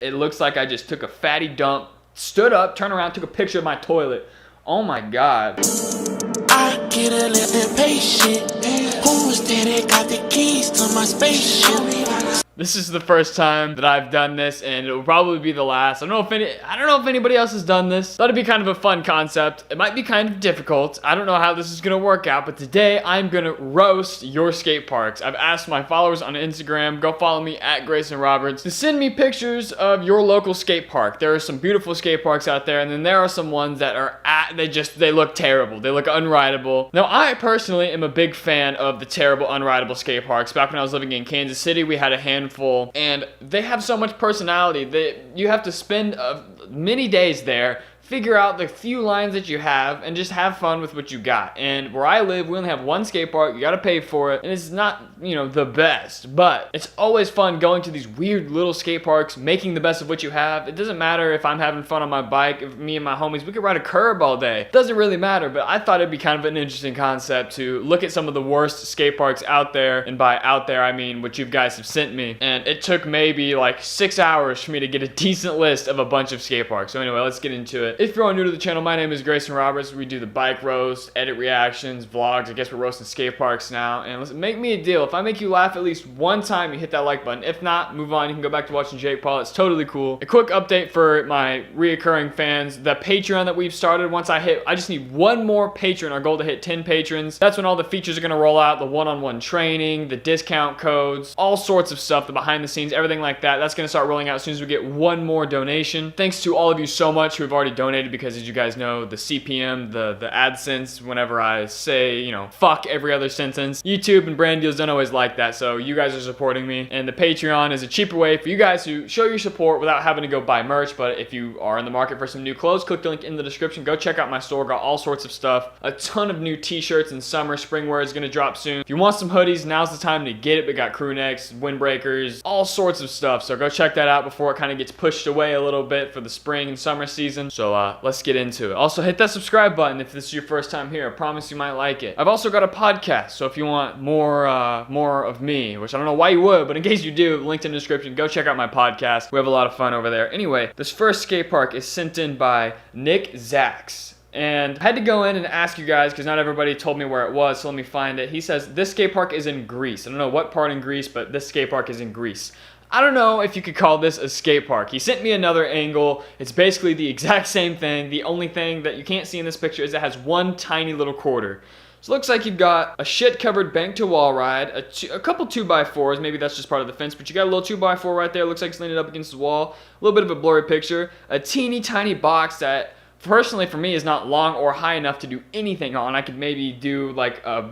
It looks like I just took a fatty dump, stood up, turned around, took a picture of my toilet. Oh my God. I get a little impatient. Who's that got the keys to my spaceship? This is the first time that I've done this, and it will probably be the last. I don't know if anybody else has done this. Thought it'd be kind of a fun concept. It might be kind of difficult. I don't know how this is gonna work out, but today I'm gonna roast your skate parks. I've asked my followers on Instagram, go follow me at Greyson Roberts, to send me pictures of your local skate park. There are some beautiful skate parks out there, and then there are some ones that are they look terrible. They look unrideable. Now, I personally am a big fan of the terrible, unrideable skate parks. Back when I was living in Kansas City, we had a handful, and they have so much personality. You have to spend many days there, figure out the few lines that you have, and just have fun with what you got. And where I live, we only have one skate park. You gotta pay for it, and it's not, the best, but it's always fun going to these weird little skate parks, making the best of what you have. It doesn't matter if I'm having fun on my bike, if me and my homies, we could ride a curb all day. It doesn't really matter, but I thought it'd be kind of an interesting concept to look at some of the worst skate parks out there, and by out there, I mean what you guys have sent me. And it took maybe like 6 hours for me to get a decent list of a bunch of skate parks. So anyway, let's get into it. If you're all new to the channel, my name is Greyson Roberts. We do the bike roast, edit reactions, vlogs. I guess we're roasting skate parks now. And let's make me a deal. If I make you laugh at least one time, you hit that like button. If not, move on. You can go back to watching Jake Paul. It's totally cool. A quick update for my reoccurring fans. The Patreon that we've started, I just need one more patron. Our goal to hit 10 patrons. That's when all the features are going to roll out. The one-on-one training, the discount codes, all sorts of stuff, the behind the scenes, everything like that. That's going to start rolling out as soon as we get one more donation. Thanks to all of you so much who have already donated, because as you guys know, the CPM, the AdSense, whenever I say, fuck every other sentence, YouTube and brand deals don't always like that, so you guys are supporting me. And the Patreon is a cheaper way for you guys to show your support without having to go buy merch. But if you are in the market for some new clothes, click the link in the description. Go check out my store. Got all sorts of stuff. A ton of new t-shirts and summer, spring wear is going to drop soon. If you want some hoodies, now's the time to get it. We got crew necks, windbreakers, all sorts of stuff. So go check that out before it kind of gets pushed away a little bit for the spring and summer season. So let's get into it. Also, hit that subscribe button if this is your first time here. I promise you might like it. I've also got a podcast, so if you want more of me, which I don't know why you would, but in case you do, linked in the description, go check out my podcast. We have a lot of fun over there. Anyway, this first skate park is sent in by Nick Zacks. And I had to go in and ask you guys, because not everybody told me where it was, so let me find it. He says, this skate park is in Greece. I don't know what part in Greece, but this skate park is in Greece. I don't know if you could call this a skate park. He sent me another angle. It's basically the exact same thing. The only thing that you can't see in this picture is it has one tiny little quarter. So it looks like you've got a shit-covered bank-to-wall ride, a couple 2x4s, maybe that's just part of the fence, but you got a little 2x4 right there. Looks like it's leaning up against the wall. A little bit of a blurry picture. A teeny tiny box that, personally for me, is not long or high enough to do anything on. I could maybe do like a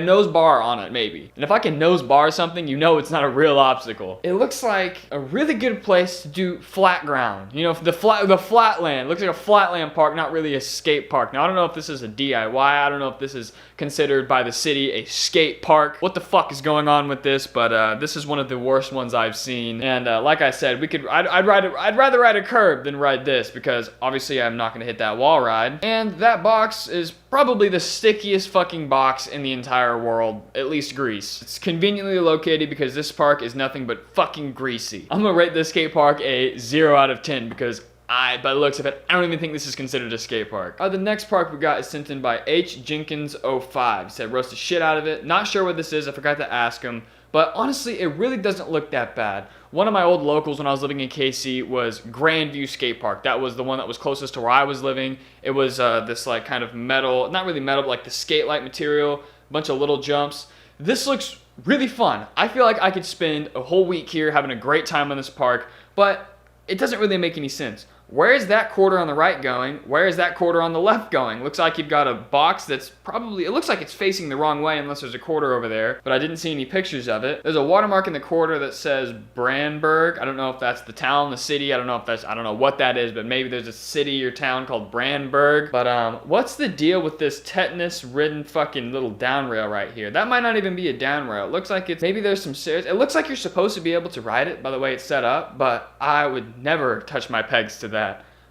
nose bar on it maybe. And if I can nose bar something, it's not a real obstacle. It looks like a really good place to do flat ground. The flatland. It looks like a flatland park, not really a skate park. Now I don't know if this is a DIY. I don't know if this is considered by the city a skate park. What the fuck is going on with this? But this is one of the worst ones I've seen. And like I said, I'd rather ride a curb than ride this, because obviously I'm not gonna hit that wall ride. And that box is probably the stickiest fucking box in the entire world, at least Greece. It's conveniently located because this park is nothing but fucking greasy. I'm gonna rate this skate park a 0 out of 10 because by the looks of it, I don't even think this is considered a skate park. The next park we got is sent in by H. Jenkins 05. He said roast the shit out of it. Not sure what this is, I forgot to ask him. But honestly, it really doesn't look that bad. One of my old locals when I was living in KC was Grandview Skate Park. That was the one that was closest to where I was living. It was this like kind of metal, not really metal, but like the skate-like material, a bunch of little jumps. This looks really fun. I feel like I could spend a whole week here having a great time on this park, but it doesn't really make any sense. Where is that quarter on the right going? Where is that quarter on the left going? Looks like you've got a box that's it looks like it's facing the wrong way unless there's a quarter over there, but I didn't see any pictures of it. There's a watermark in the quarter that says Brandenburg. I don't know if that's the town, the city. I don't know what that is, but maybe there's a city or town called Brandenburg. But what's the deal with this tetanus-ridden fucking little down rail right here? That might not even be a down rail. It looks like maybe there's some stairs. It looks like you're supposed to be able to ride it by the way it's set up, but I would never touch my pegs to that.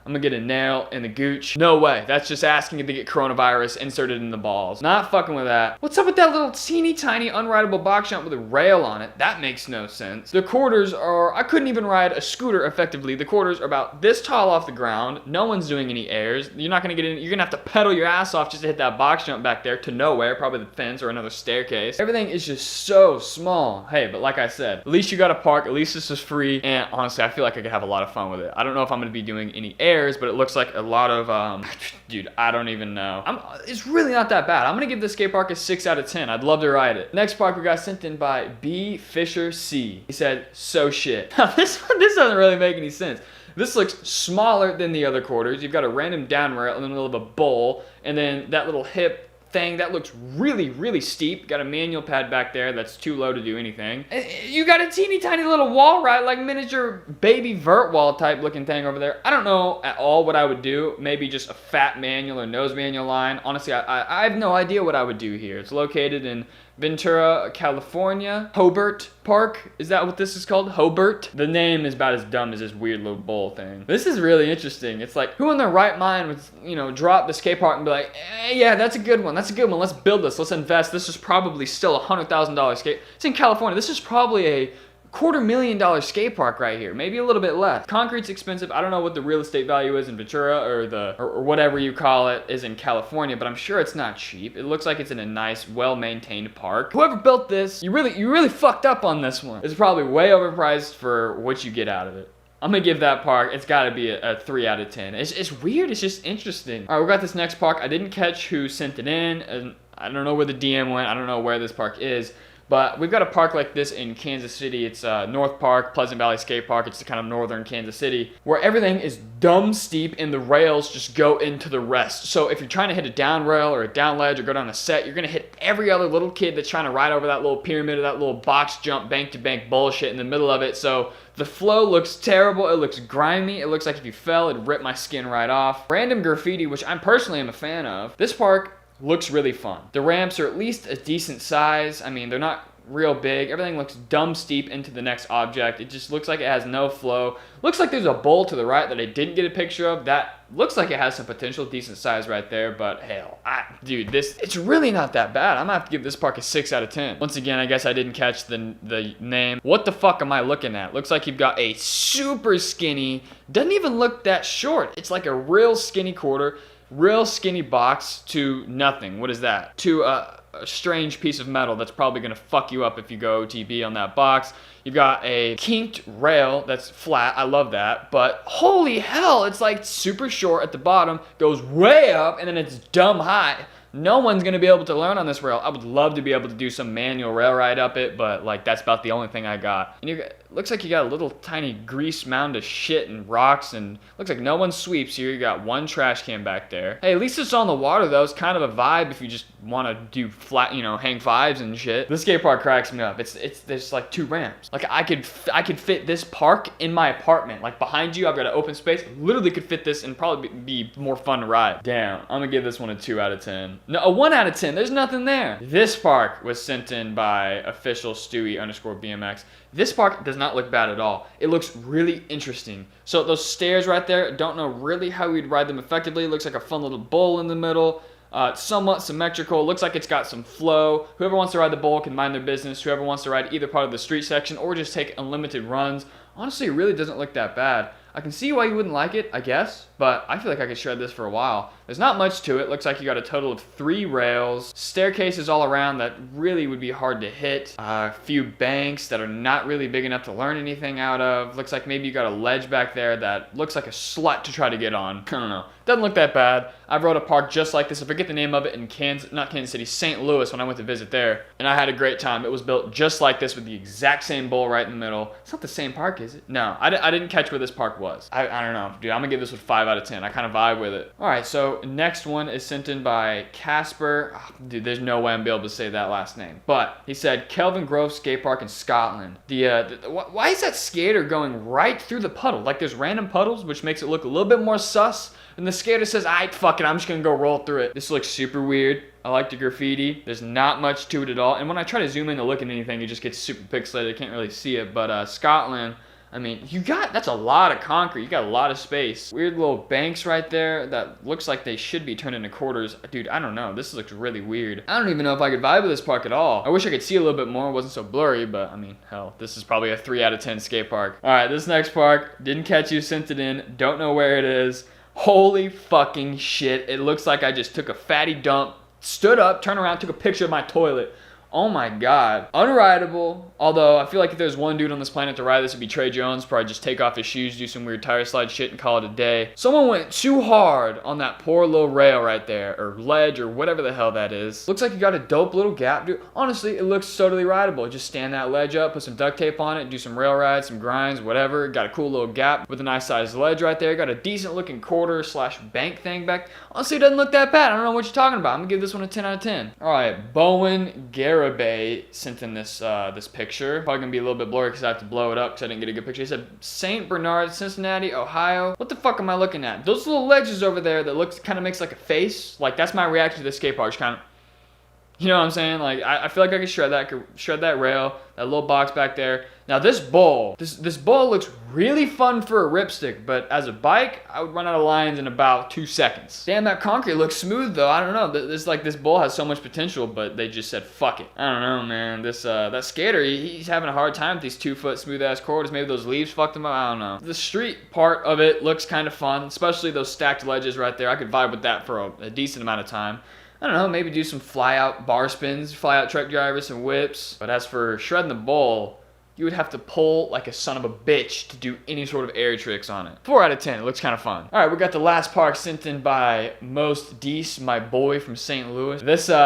I'm gonna get a nail in the gooch. No way. That's just asking to get coronavirus inserted in the balls. Not fucking with that. What's up with that little teeny tiny unrideable box jump with a rail on it? That makes no sense. The quarters are, I couldn't even ride a scooter effectively. The quarters are about this tall off the ground. No one's doing any airs. You're not gonna get in, you're gonna have to pedal your ass off just to hit that box jump back there to nowhere, probably the fence or another staircase. Everything is just so small. Hey, but like I said, at least you got a park, at least this is free, and honestly, I feel like I could have a lot of fun with it. I don't know if I'm gonna be doing any airs, but it looks like a lot of, dude, I don't even know. It's really not that bad. I'm gonna give this skate park a 6 out of 10. I'd love to ride it. Next park we got sent in by B. Fisher C. He said, so shit. Now this doesn't really make any sense. This looks smaller than the other quarters. You've got a random down rail in the middle of a bowl, and then that little hip thing that looks really, really steep. Got a manual pad back there that's too low to do anything. You got a teeny tiny little wall ride, like miniature baby vert wall type looking thing over there. I don't know at all what I would do. Maybe just a fat manual or nose manual line. Honestly, I have no idea what I would do here. It's located in Ventura, California. Hobart Park, is that what this is called? Hobart? The name is about as dumb as this weird little bowl thing. This is really interesting. It's like, who in their right mind would, you know, drop the skate park and be like, yeah, that's a good one. That's a good one. Let's build this. Let's invest. This is probably still $100,000 skate. It's in California. This is probably a $250,000 skate park right here, maybe a little bit less. Concrete's expensive. I don't know what the real estate value is in Ventura or whatever you call it is in California, but I'm sure it's not cheap. It looks like it's in a nice, well-maintained park. Whoever built this, you really fucked up on this one. It's probably way overpriced for what you get out of it. I'm gonna give that park, it's gotta be a 3 out of 10. It's weird, it's just interesting. All right, we got this next park. I didn't catch who sent it in, and I don't know where the DM went. I don't know where this park is. But we've got a park like this in Kansas City. It's North Park, Pleasant Valley Skate Park. It's the kind of northern Kansas City where everything is dumb steep and the rails just go into the rest. So if you're trying to hit a down rail or a down ledge or go down a set, you're gonna hit every other little kid that's trying to ride over that little pyramid or that little box jump bank to bank bullshit in the middle of it. So the flow looks terrible. It looks grimy. It looks like if you fell, it'd rip my skin right off. Random graffiti, which I personally am a fan of. This park looks really fun. The ramps are at least a decent size. I mean, they're not real big. Everything looks dumb steep into the next object. It just looks like it has no flow. Looks like there's a bowl to the right that I didn't get a picture of. That looks like it has some potential, decent size right there, but hell, dude, it's really not that bad. I'm gonna have to give this park a 6 out of 10. Once again, I guess I didn't catch the name. What the fuck am I looking at? Looks like you've got a super skinny, doesn't even look that short. It's like a real skinny quarter, real skinny box to nothing. What is that? To a strange piece of metal that's probably gonna fuck you up if you go OTB on that box. You've got a kinked rail that's flat. I love that, but holy hell, it's like super short at the bottom, goes way up, and then it's dumb high. No one's gonna be able to learn on this rail. I would love to be able to do some manual rail ride up it, but like that's about the only thing I got. And looks like you got a little tiny grease mound of shit and rocks, and looks like no one sweeps here. You got one trash can back there. Hey, at least it's on the water though. It's kind of a vibe if you just want to do flat, you know, hang fives and shit. This skate park cracks me up. There's like 2 ramps. Like I could fit this park in my apartment. Like behind you, I've got an open space. Literally could fit this and probably be more fun to ride. Damn, I'm gonna give this one a 2 out of 10. No, a 1 out of 10. There's nothing there. This park was sent in by official Stewie_BMX. This park does not look bad at all. It looks really interesting. So those stairs right there, don't know really how we'd ride them effectively. It looks like a fun little bowl in the middle. Somewhat symmetrical. Looks like it's got some flow. Whoever wants to ride the bowl can mind their business. Whoever wants to ride either part of the street section or just take unlimited runs. Honestly, it really doesn't look that bad. I can see why you wouldn't like it, I guess, but I feel like I could shred this for a while. There's not much to it. Looks like you got a total of 3 rails, staircases all around that really would be hard to hit, a few banks that are not really big enough to learn anything out of. Looks like maybe you got a ledge back there that looks like a slut to try to get on. I don't know. Doesn't look that bad. I rode a park just like this. I forget the name of it in not Kansas City, St. Louis when I went to visit there, and I had a great time. It was built just like this with the exact same bowl right in the middle. It's not the same park, is it? No, I didn't catch where this park was. I don't know, dude. I'm gonna give this a 5 out of 10. I kind of vibe with it. All right, so next one is sent in by Casper. Oh, dude, there's no way I'm gonna be able to say that last name. But he said Kelvin Grove Skate Park in Scotland. Why is that skater going right through the puddle? Like there's random puddles, which makes it look a little bit more sus. And the skater says, fuck it, I'm just gonna go roll through it. This looks super weird. I like the graffiti. There's not much to it at all. And when I try to zoom in to look at anything, it just gets super pixelated. I can't really see it. But Scotland, I mean, that's a lot of concrete. You got a lot of space. Weird little banks right there that looks like they should be turned into quarters. Dude, I don't know. This looks really weird. I don't even know if I could vibe with this park at all. I wish I could see a little bit more. It wasn't so blurry, but I mean, hell, this is probably a 3 out of 10 skate park. All right, this next park, didn't catch you, sent it in. Don't know where it is. Holy fucking shit. It looks like I just took a fatty dump, stood up, turned around, took a picture of my toilet. Oh my God. Unrideable. Although I feel like if there's one dude on this planet to ride this, it'd be Trey Jones. Probably just take off his shoes, do some weird tire slide shit, and call it a day. Someone went too hard on that poor little rail right there, or ledge, or whatever the hell that is. Looks like you got a dope little gap, dude. Honestly, it looks totally rideable. Just stand that ledge up, put some duct tape on it, do some rail rides, some grinds, whatever. Got a cool little gap with a nice sized ledge right there. Got a decent looking quarter/bank thing back. Honestly, it doesn't look that bad. I don't know what you're talking about. I'm gonna give this one a 10 out of 10. All right, Bowen Garibay sent in this picture. Probably gonna be a little bit blurry because I have to blow it up because I didn't get a good picture. He said St. Bernard, Cincinnati, Ohio. What the fuck am I looking at? Those little ledges over there that kind of makes like a face. Like, that's my reaction to this skate park. Just kind of, you know what I'm saying? Like, I feel like I could shred that rail, that little box back there. Now this bowl looks really fun for a ripstick, but as a bike, I would run out of lines in about 2 seconds. Damn, that concrete looks smooth though. I don't know. This bowl has so much potential, but they just said fuck it. I don't know, man. That skater, he's having a hard time with these 2 foot smooth ass quarters. Maybe those leaves fucked him up. I don't know. The street part of it looks kind of fun, especially those stacked ledges right there. I could vibe with that for a decent amount of time. I don't know, maybe do some fly out bar spins, fly out truck drivers, some whips. But as for shredding the bowl, you would have to pull like a son of a bitch to do any sort of air tricks on it. 4 out of 10, it looks kind of fun. All right, we got the last park sent in by Most Deece, my boy from St. Louis. This, when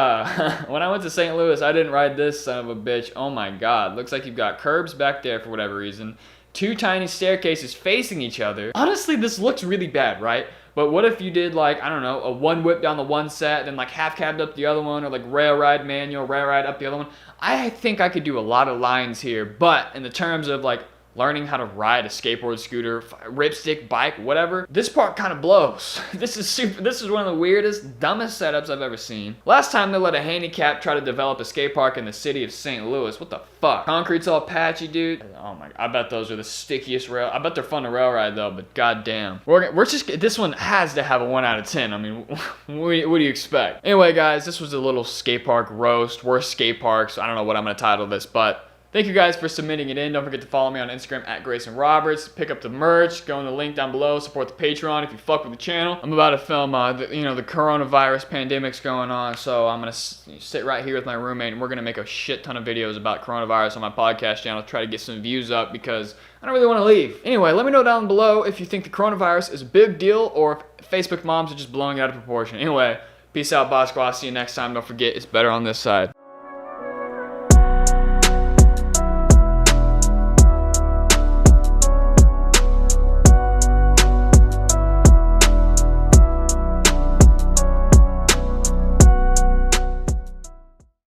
I went to St. Louis, I didn't ride this son of a bitch. Oh my God, looks like you've got curbs back there for whatever reason. 2 tiny staircases facing each other. Honestly, this looks really bad, right? But what if you did like, I don't know, a one whip down the one set, then like half cabbed up the other one, or like rail ride manual, rail ride up the other one? I think I could do a lot of lines here, but in the terms of like learning how to ride a skateboard, scooter, ripstick, bike, whatever, this part kind of blows. This is one of the weirdest, dumbest setups I've ever seen. Last time they let a handicap try to develop a skate park in the city of St. Louis. What the fuck? Concrete's all patchy, dude. Oh my, I bet those are the stickiest rail. I bet they're fun to rail ride though, but goddamn. This one has to have a 1 out of 10. I mean, what do you expect? Anyway, guys, this was a little skate park roast, worst skate parks. I don't know what I'm gonna title this, but thank you guys for submitting it in. Don't forget to follow me on Instagram at Greyson Roberts. Pick up the merch. Go in the link down below. Support the Patreon if you fuck with the channel. I'm about to film, the coronavirus pandemic's going on, so I'm gonna sit right here with my roommate, and we're gonna make a shit ton of videos about coronavirus on my podcast channel. Try to get some views up because I don't really want to leave. Anyway, let me know down below if you think the coronavirus is a big deal or if Facebook moms are just blowing it out of proportion. Anyway, peace out, boss squad. See you next time. Don't forget, it's better on this side.